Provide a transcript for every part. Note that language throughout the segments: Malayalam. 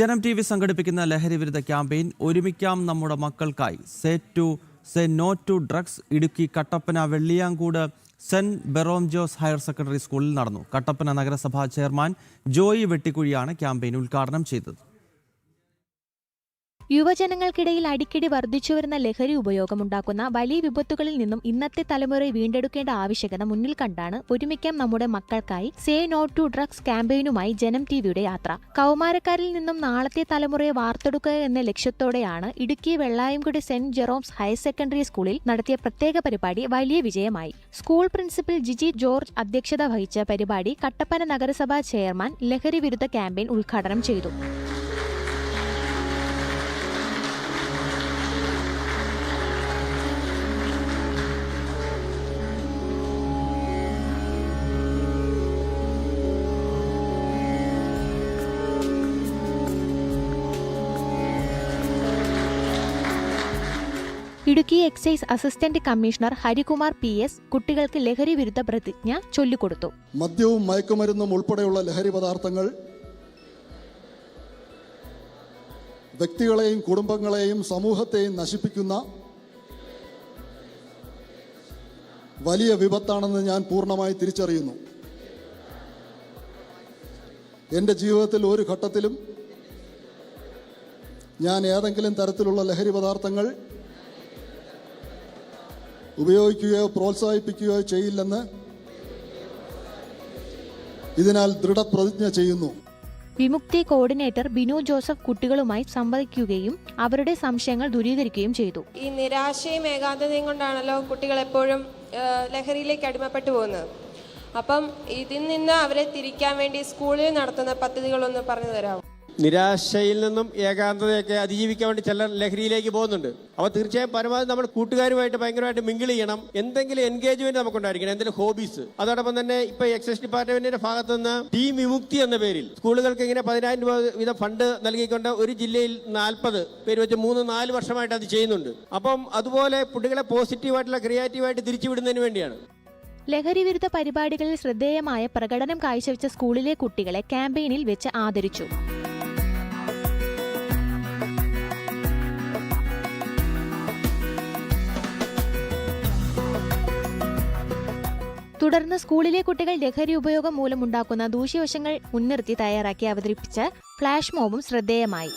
ജനം ടി വി സംഘടിപ്പിക്കുന്ന ലഹരി വിരുദ്ധ ക്യാമ്പയിൻ ഒരുമിക്കാം നമ്മുടെ മക്കൾക്കായി say no to drugs Idukki Kattappana Velliyankood saint ബെറോംജോസ് ഹയർ സെക്കൻഡറി സ്കൂളിൽ നടന്നു. കട്ടപ്പന നഗരസഭാ ചെയർമാൻ ജോയി വെട്ടിക്കുഴിയാണ് ക്യാമ്പയിൻ ഉദ്ഘാടനം ചെയ്തത്. യുവജനങ്ങൾക്കിടയിൽ അടിക്കടി വർദ്ധിച്ചുവരുന്ന ലഹരി ഉപയോഗമുണ്ടാക്കുന്ന വലിയ വിപത്തുകളിൽ നിന്നും ഇന്നത്തെ തലമുറയെ വീണ്ടെടുക്കേണ്ട ആവശ്യകത മുന്നിൽ കണ്ടാണ് ഒരുമിക്കാം നമ്മുടെ മക്കൾക്കായി സേ നോ ടു ഡ്രഗ്സ് ക്യാമ്പയിനുമായി ജനം ടിവിയുടെ യാത്ര. കൗമാരക്കാരിൽ നിന്നും നാളത്തെ തലമുറയെ വാർത്തെടുക്കുക എന്ന ലക്ഷ്യത്തോടെയാണ് Idukki Vellayamkudi saint Jerome's higher secondary സ്കൂളിൽ നടത്തിയ പ്രത്യേക പരിപാടി വലിയ വിജയമായി. സ്കൂൾ പ്രിൻസിപ്പൽ ജിജി ജോർജ് അധ്യക്ഷത വഹിച്ച പരിപാടി കട്ടപ്പന നഗരസഭാ ചെയർമാൻ ലഹരി വിരുദ്ധ ക്യാമ്പയിൻ ഉദ്ഘാടനം ചെയ്തു. Idukki excise assistant commissioner Harikumar PS കുട്ടികൾക്ക് ലഹരി വിരുദ്ധ പ്രതിജ്ഞ ചൊല്ലിക്കൊടുത്തു. മദ്യവും മയക്കുമരുന്നും ഉൾപ്പെടെയുള്ള ലഹരി പദാർത്ഥങ്ങൾ വ്യക്തികളെയും കുടുംബങ്ങളെയും സമൂഹത്തെയും നശിപ്പിക്കുന്ന വലിയ വിപത്താണെന്ന് ഞാൻ പൂർണ്ണമായി തിരിച്ചറിയുന്നു. എൻ്റെ ജീവിതത്തിൽ ഒരു ഘട്ടത്തിലും ഞാൻ ഏതെങ്കിലും തരത്തിലുള്ള ലഹരി പദാർത്ഥങ്ങൾ ഉപയോഗിക്കുകയോ പ്രോത്സാഹിപ്പിക്കുകയോ ചെയ്യില്ലെന്ന് ഇതിനാൽ ദൃഢപ്രതിജ്ഞ ചെയ്യുന്നു. വിമുക്തി കോർഡിനേറ്റർ ബിനു ജോസഫ് കുട്ടികളുമായി സംവദിക്കുകയും അവരുടെ സംശയങ്ങൾ ദൂരീകരിക്കുകയും ചെയ്തു. ഈ നിരാശയും ഏകാന്തതയും കൊണ്ടാണല്ലോ കുട്ടികൾ എപ്പോഴും ലഹരിയിലേക്ക് അടിമപ്പെട്ടു പോകുന്നത്. അപ്പം ഇതിൽ നിന്ന് അവരെ തിരിക്കാൻ വേണ്ടി സ്കൂളിൽ നടത്തുന്ന പദ്ധതികളൊന്ന് പറഞ്ഞു തരാമോ? നിരാശയിൽ നിന്നും ഏകാന്തതയൊക്കെ അതിജീവിക്കാൻ വേണ്ടി ചിലർ ലഹരിയിലേക്ക് പോകുന്നുണ്ട്. അപ്പോൾ തീർച്ചയായും പരമാവധി നമ്മൾ കൂട്ടുകാരുമായിട്ട് ഭയങ്കരമായിട്ട് മിങ്കിൾ ചെയ്യണം. എന്തെങ്കിലും എൻഗേജ്മെന്റ് നമുക്കുണ്ടായിരിക്കണം, എന്തെങ്കിലും ഹോബീസ്. അതോടൊപ്പം തന്നെ ഇപ്പൊ എക്സൈസ് ഡിപ്പാർട്ട്മെന്റിന്റെ ഭാഗത്തു നിന്ന് ടീം വിമുക്തി എന്ന പേരിൽ സ്കൂളുകൾക്ക് ഇങ്ങനെ 10,000 രൂപ വീതം ഫണ്ട് നൽകിക്കൊണ്ട് ഒരു ജില്ലയിൽ 40 പേര് വെച്ച് 3-4 വർഷമായിട്ട് അത് ചെയ്യുന്നുണ്ട്. അപ്പം അതുപോലെ കുട്ടികളെ പോസിറ്റീവായിട്ടുള്ള ക്രിയേറ്റീവായിട്ട് തിരിച്ചുവിടുന്നതിന് വേണ്ടിയാണ്. ലഹരി വിരുദ്ധ പരിപാടികളിൽ ശ്രദ്ധേയമായ പ്രകടനം കാഴ്ചവെച്ച സ്കൂളിലെ കുട്ടികളെ ക്യാമ്പയിനിൽ വെച്ച് ആദരിച്ചു. തുടർന്ന് സ്കൂളിലെ കുട്ടികൾ ലഹരി ഉപയോഗം മൂലമുണ്ടാക്കുന്ന ദൂഷ്യവശങ്ങൾ മുൻനിർത്തി തയ്യാറാക്കി അവതരിപ്പിച്ച ഫ്ലാഷ് മോബും ശ്രദ്ധേയമായി.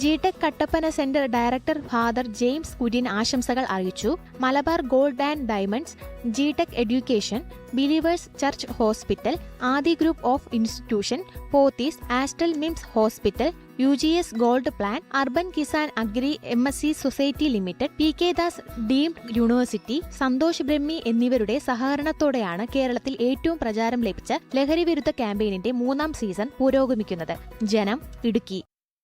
GTec Kattappana centre director father James Kurian ആശംസകൾ അറിയിച്ചു. Malabar gold and diamonds, GTec education, believers church hospital, Aadi group of institution, Pothys, Aster MIMS hospital, UGS gold plan, urban Kisan agri MSc society limited, PK Das deemed university, Santhosh Brahmi എന്നിവരുടെ സഹകരണത്തോടെയാണ് കേരളത്തിൽ ഏറ്റവും പ്രചാരം ലഭിച്ച ലഹരി വിരുദ്ധ ക്യാമ്പയിനിന്റെ 3ാം സീസൺ പുരോഗമിക്കുന്നത്. ജനം, ഇടുക്കി.